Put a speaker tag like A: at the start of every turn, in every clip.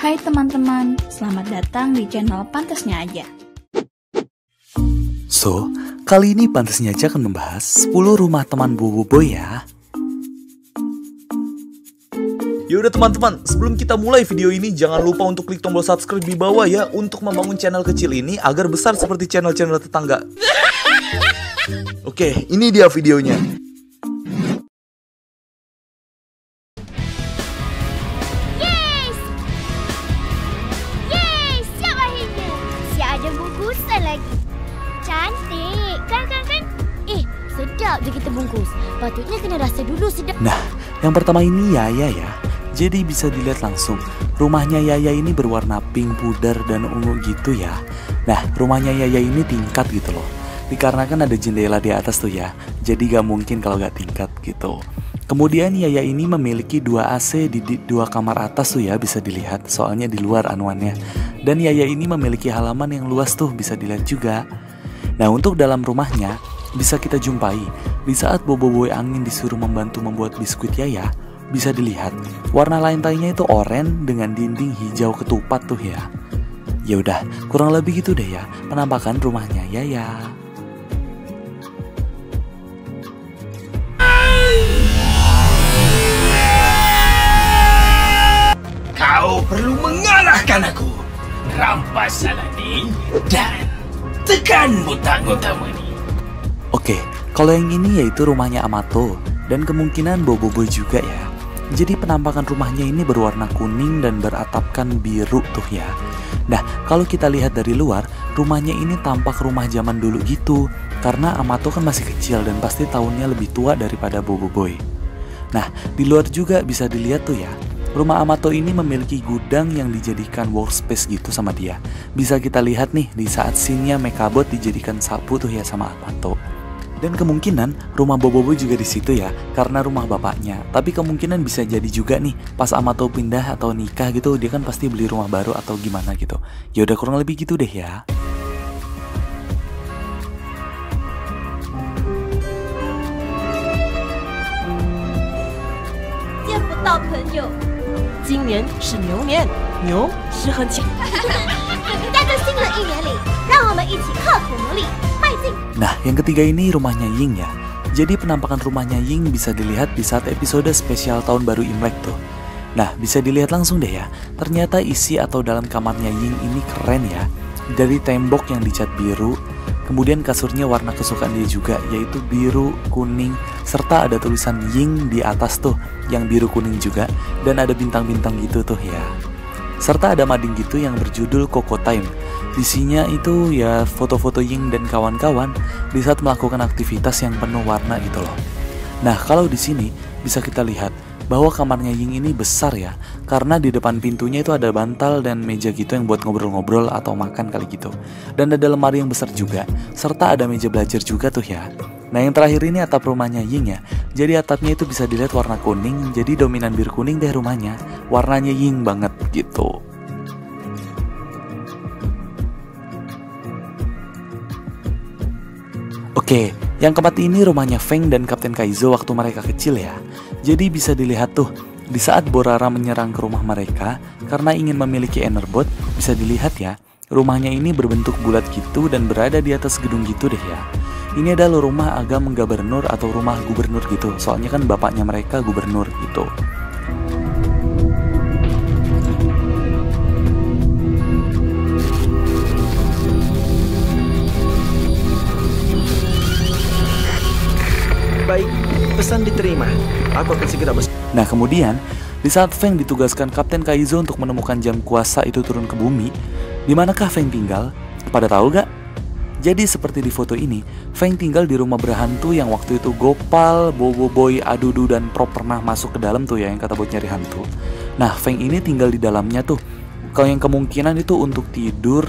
A: Hai teman-teman, selamat datang di channel Pantasnya Aja.
B: So, kali ini Pantasnya Aja akan membahas 10 rumah teman Boboiboy ya.
C: Yaudah teman-teman, sebelum kita mulai video ini, jangan lupa untuk klik tombol subscribe di bawah ya, untuk membangun channel kecil ini agar besar seperti channel-channel tetangga. Oke, ini dia videonya.
D: Cantik, kan? Sedap je kita bungkus. Patutnya kena rasa dulu sedap.
B: Nah, yang pertama ini Yaya ya. Jadi bisa dilihat langsung, rumahnya Yaya ini berwarna pink pudar dan ungu gitu ya. Nah, rumahnya Yaya ini tingkat gitu loh. Dikarenakan ada jendela di atas tuh ya. Jadi gak mungkin kalau gak tingkat gitu. Kemudian Yaya ini memiliki 2 AC di 2 kamar atas tuh ya, bisa dilihat. Soalnya di luar anuannya. Dan Yaya ini memiliki halaman yang luas tuh, bisa dilihat juga. Nah, untuk dalam rumahnya bisa kita jumpai di saat Boboiboy Angin disuruh membantu membuat biskuit Yaya, bisa dilihat warna lantainya itu oranye dengan dinding hijau ketupat tuh ya. Ya udah, kurang lebih gitu deh ya penampakan rumahnya Yaya.
E: Kau perlu mengalahkan aku, rampas Saladin, dan tekan butang utama ini.
B: Oke, kalau yang ini yaitu rumahnya Amato dan kemungkinan Boboiboy juga ya. Jadi penampakan rumahnya ini berwarna kuning dan beratapkan biru tuh ya. Nah, kalau kita lihat dari luar, rumahnya ini tampak rumah zaman dulu gitu. Karena Amato kan masih kecil dan pasti tahunnya lebih tua daripada Boboiboy. Nah, di luar juga bisa dilihat tuh ya. Rumah Amato ini memiliki gudang yang dijadikan workspace gitu sama dia. Bisa kita lihat nih di saat scene-nya Mechabot dijadikan sapu tuh ya sama Amato. Dan kemungkinan rumah Boboiboy juga di situ ya, karena rumah bapaknya. Tapi kemungkinan bisa jadi juga nih, pas Amato pindah atau nikah gitu, dia kan pasti beli rumah baru atau gimana gitu. Ya udah kurang lebih gitu deh ya. Nah, yang ketiga ini rumahnya Ying ya. Jadi penampakan rumahnya Ying bisa dilihat di saat episode spesial tahun baru Imlek tuh. Nah, bisa dilihat langsung deh ya. Ternyata isi atau dalam kamarnya Ying ini keren ya. Dari tembok yang dicat biru, kemudian kasurnya warna kesukaan dia juga, yaitu biru, kuning, serta ada tulisan Ying di atas tuh, yang biru kuning juga, dan ada bintang-bintang gitu tuh ya. Serta ada mading gitu yang berjudul Coco Time. Isinya itu ya foto-foto Ying dan kawan-kawan di saat melakukan aktivitas yang penuh warna gitu loh. Nah, kalau di sini bisa kita lihat bahwa kamarnya Ying ini besar ya, karena di depan pintunya itu ada bantal dan meja gitu yang buat ngobrol-ngobrol atau makan kali gitu. Dan ada lemari yang besar juga, serta ada meja belajar juga tuh ya. Nah, yang terakhir ini atap rumahnya Ying ya. Jadi atapnya itu bisa dilihat warna kuning, jadi dominan biru kuning deh rumahnya. Warnanya Ying banget gitu. Oke, yang keempat ini rumahnya Feng dan Kapten Kaizo waktu mereka kecil ya. Jadi bisa dilihat tuh, di saat Borara menyerang ke rumah mereka karena ingin memiliki Enerbot, bisa dilihat ya, rumahnya ini berbentuk bulat gitu dan berada di atas gedung gitu deh ya. Ini adalah rumah agam gubernur atau rumah gubernur gitu, soalnya kan bapaknya mereka gubernur gitu.
F: Baik, pesan diterima. Aku akan segera
B: Nah, kemudian di saat Feng ditugaskan Kapten Kaizo untuk menemukan jam kuasa itu turun ke bumi, di manakah Feng tinggal? Pada tahu gak? Jadi seperti di foto ini, Feng tinggal di rumah berhantu yang waktu itu Gopal, Boboiboy, Adudu, dan Prop pernah masuk ke dalam tuh ya, yang kata buat nyari hantu. Nah, Feng ini tinggal di dalamnya tuh. Kalau yang kemungkinan itu untuk tidur,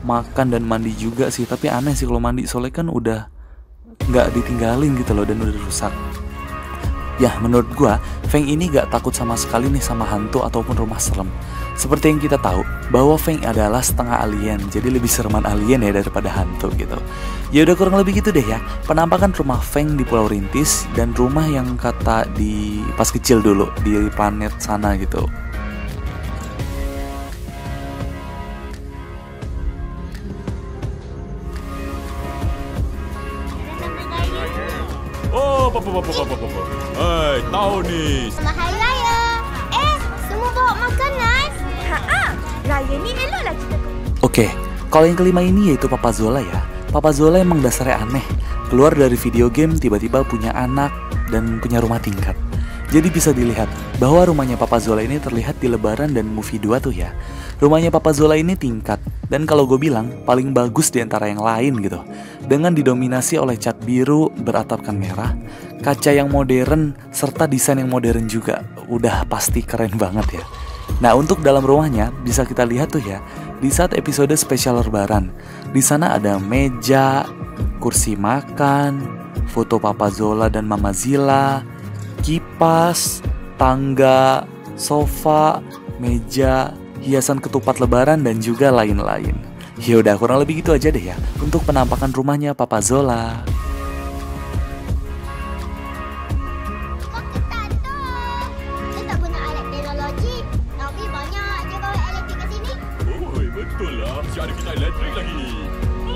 B: makan, dan mandi juga sih. Tapi aneh sih kalau mandi, soalnya kan udah nggak ditinggalin gitu loh dan udah rusak. Ya, menurut gua, Feng ini gak takut sama sekali nih sama hantu ataupun rumah serem. Seperti yang kita tahu, bahwa Feng adalah setengah alien, jadi lebih sereman alien ya daripada hantu gitu. Ya udah kurang lebih gitu deh ya, penampakan rumah Feng di Pulau Rintis dan rumah yang kata di pas kecil dulu di planet sana gitu.
G: Hei, tahu nih.
D: Selamat Hari Raya. Semua bawa makanan. Raya ni eloklah kita.
B: Oke, kalau yang kelima ini yaitu Papa Zola ya. Papa Zola emang dasarnya aneh. Keluar dari video game tiba-tiba punya anak dan punya rumah tingkat. Jadi bisa dilihat bahwa rumahnya Papa Zola ini terlihat di Lebaran dan movie 2 tuh ya. Rumahnya Papa Zola ini tingkat, dan kalau gue bilang paling bagus di antara yang lain gitu. Dengan didominasi oleh cat biru beratapkan merah, kaca yang modern, serta desain yang modern juga. Udah pasti keren banget ya. Nah, untuk dalam rumahnya bisa kita lihat tuh ya, di saat episode spesial Lebaran. Di sana ada meja, kursi makan, foto Papa Zola dan Mama Zila, kipas, tangga, sofa, meja, hiasan ketupat lebaran, dan juga lain-lain. Yaudah, kurang lebih gitu aja deh ya untuk penampakan rumahnya Papa Zola.
D: Kau ketat tu. Kita tak guna alat teknologi. Tapi banyak je bawa elektrik ke sini.
G: Oi, betul lah. Masih ada kita elektrik lagi.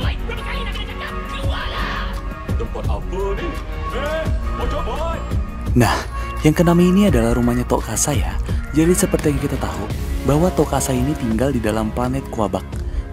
E: Oi, berapa kali nak kena cakap? Keluarlah.
G: Tempat apa ni? Bocor boy.
B: Nah, yang keenam ini adalah rumahnya Tok Kasa ya. Jadi seperti yang kita tahu, bahwa Tok Kasa ini tinggal di dalam planet Quaback.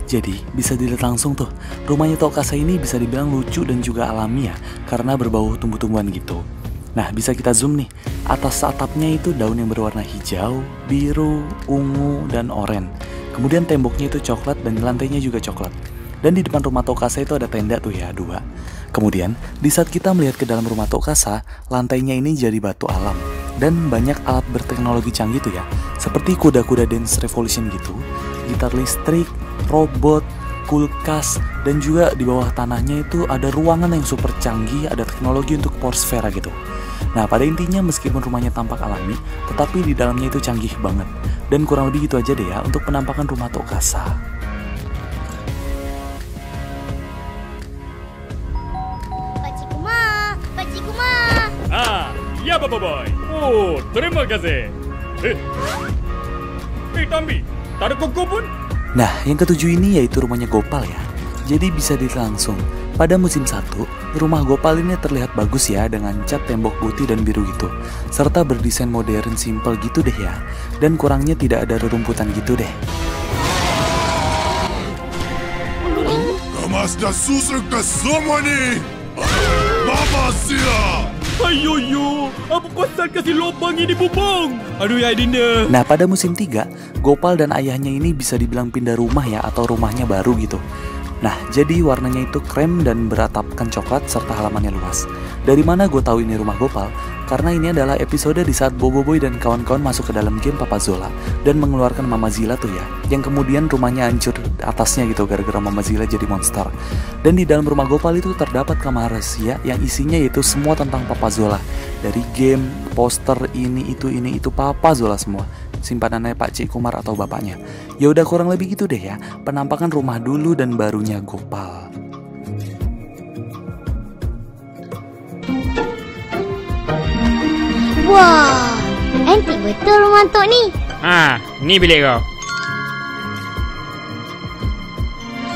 B: Jadi bisa dilihat langsung tuh, rumahnya Tok Kasa ini bisa dibilang lucu dan juga alami ya, karena berbau tumbuh-tumbuhan gitu. Nah, bisa kita zoom nih, atas atapnya itu daun yang berwarna hijau, biru, ungu, dan oranye. Kemudian temboknya itu coklat dan lantainya juga coklat. Dan di depan rumah Tok Kasa itu ada tenda tuh ya, 2. Kemudian, di saat kita melihat ke dalam rumah Tok Kasa, lantainya ini jadi batu alam. Dan banyak alat berteknologi canggih tuh ya, seperti kuda-kuda Dance Revolution gitu, gitar listrik, robot, kulkas, dan juga di bawah tanahnya itu ada ruangan yang super canggih, ada teknologi untuk power sfera gitu. Nah, pada intinya meskipun rumahnya tampak alami, tetapi di dalamnya itu canggih banget. Dan kurang lebih gitu aja deh ya untuk penampakan rumah Tok Kasa.
G: Ya, Papa Boy. Oh, terima kasih. Tambi, tak ada koko pun.
B: Nah, yang ketujuh ini yaitu rumahnya Gopal ya. Jadi bisa dilihat langsung. Pada musim 1, rumah Gopal ini terlihat bagus ya dengan cat tembok putih dan biru gitu. Serta berdesain modern simple gitu deh ya. Dan kurangnya tidak ada rerumputan gitu deh.
H: Kamasda susur ke semua ni. Mama Zila.
G: Ayo, apa pasal kasih lubang ini bubong? Aduh ya Dinda.
B: Nah, pada musim 3, Gopal dan ayahnya ini bisa dibilang pindah rumah ya, atau rumahnya baru gitu. Nah, jadi warnanya itu krem dan beratapkan coklat serta halamannya luas. Dari mana gue tahu ini rumah Gopal? Karena ini adalah episode di saat Bobo Boy dan kawan-kawan masuk ke dalam game Papa Zola dan mengeluarkan Mama Zila tuh ya, yang kemudian rumahnya hancur atasnya gitu gara-gara Mama Zila jadi monster. Dan di dalam rumah Gopal itu terdapat kamar rahasia yang isinya yaitu semua tentang Papa Zola. Dari game, poster, ini itu Papa Zola semua. Simpanannya Pak Cik Kumar atau bapaknya. Ya udah kurang lebih gitu deh ya, penampakan rumah dulu dan barunya Gopal.
D: Wah, antik betul rumah Tok ni.
I: Ni bilik kau.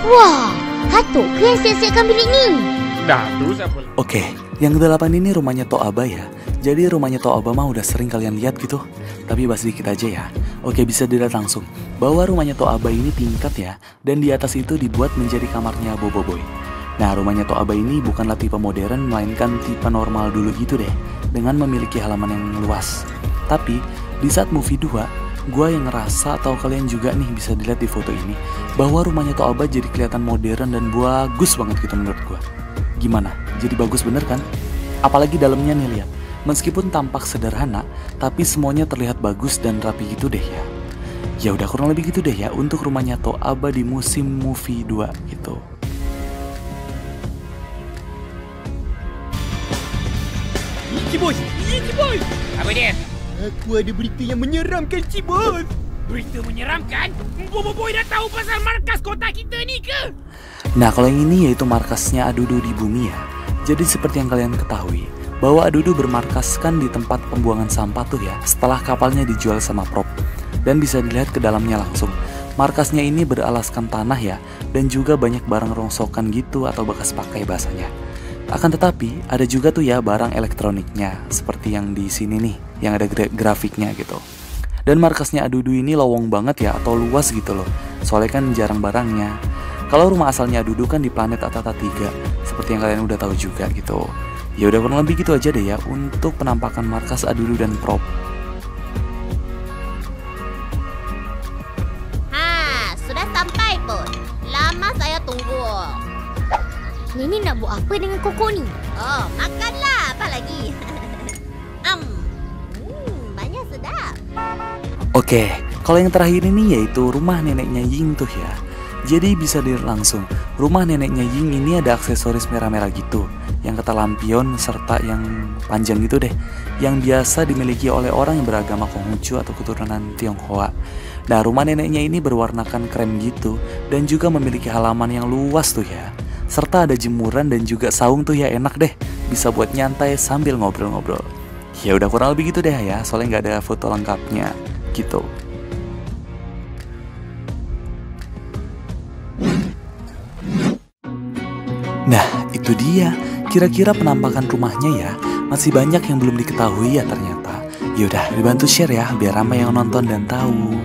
D: Wah, Hatok ke yang siap-siapkan bilik ni?
I: Dah tu siapa?
B: Oke, yang ke-8 ini rumahnya Tok Aba ya. Jadi rumahnya Tok Aba mah udah sering kalian lihat gitu. Tapi bahas dikit aja ya. Oke, bisa dilihat langsung bahwa rumahnya Tok Aba ini tingkat ya. Dan di atas itu dibuat menjadi kamarnya Bobo Boy. Nah, rumahnya Tok Aba ini bukanlah tipe modern, melainkan tipe normal dulu gitu deh, dengan memiliki halaman yang luas. Tapi, di saat movie 2, gue yang ngerasa atau kalian juga nih bisa dilihat di foto ini, bahwa rumahnya Tok Aba jadi kelihatan modern dan bagus banget gitu menurut gue. Gimana? Jadi bagus bener kan? Apalagi dalamnya nih lihat. Meskipun tampak sederhana, tapi semuanya terlihat bagus dan rapi gitu deh ya. Ya udah kurang lebih gitu deh ya untuk rumahnya Tok Aba di musim movie 2 gitu.
G: Cibos, Cibos.
I: Apa dia?
G: Aku ada berita yang menyeramkan, Cibos.
E: Berita menyeramkan? Bobo Boy dah tahu pasal markas kota kita ni ke?
B: Nah, kalau yang ini yaitu markasnya Adudu di bumi ya. Jadi seperti yang kalian ketahui, bahwa Adudu bermarkaskan di tempat pembuangan sampah tuh ya, setelah kapalnya dijual sama Prop. Dan bisa dilihat ke dalamnya langsung. Markasnya ini beralaskan tanah ya, dan juga banyak barang rongsokan gitu atau bekas pakai bahasanya. Akan tetapi ada juga tuh ya barang elektroniknya, seperti yang di sini nih, yang ada grafiknya gitu. Dan markasnya Adudu ini lowong banget ya, atau luas gitu loh. Soalnya kan jarang barangnya. Kalau rumah asalnya Adudu kan di planet Atata 3, seperti yang kalian udah tahu juga gitu. Ya udah kurang lebih gitu aja deh ya untuk penampakan markas Adudu dan prop.
D: Sudah sampai pun. Lama saya tunggu. Nini nak buat apa dengan koko ni? Oh, makanlah. Apa lagi? Banyak sedap.
B: Oke, kalau yang terakhir ini yaitu rumah neneknya Ying tuh ya. Jadi bisa dilihat langsung, rumah neneknya Ying ini ada aksesoris merah-merah gitu, yang kata lampion serta yang panjang gitu deh, yang biasa dimiliki oleh orang yang beragama Konghucu atau keturunan Tionghoa. Nah, rumah neneknya ini berwarnakan krem gitu, dan juga memiliki halaman yang luas tuh ya. Serta ada jemuran dan juga saung tuh ya, enak deh, bisa buat nyantai sambil ngobrol-ngobrol. Ya udah kurang lebih gitu deh ya, soalnya nggak ada foto lengkapnya gitu. Nah, itu dia. Kira-kira penampakan rumahnya ya. Masih banyak yang belum diketahui ya ternyata. Yaudah, dibantu share ya, biar ramai yang nonton dan tahu.